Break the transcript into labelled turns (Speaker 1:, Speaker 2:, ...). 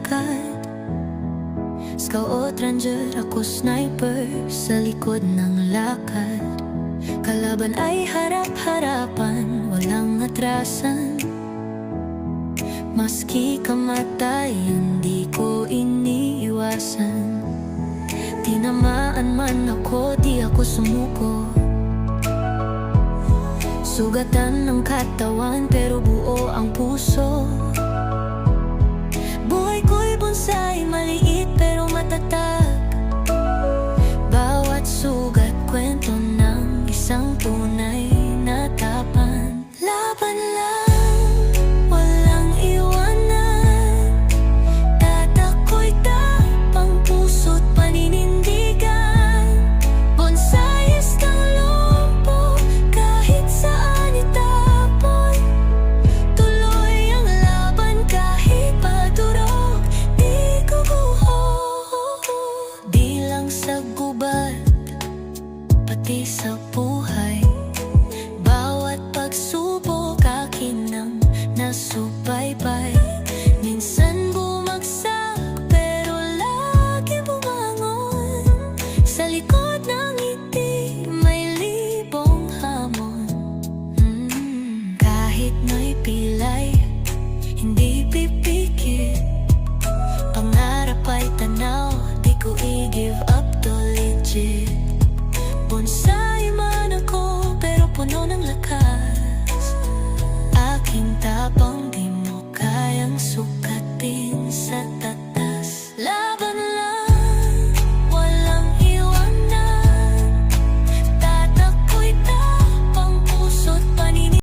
Speaker 1: lakad. Scout ranger, ako sniper sa likod ng lakad. Kalaban ay harap-harapan, walang atrasan. Maski kamatayan, di ko iniiwasan. Tinamaan man ako, di ako sumuko. Sugatan ng katawan pero buo ang puso.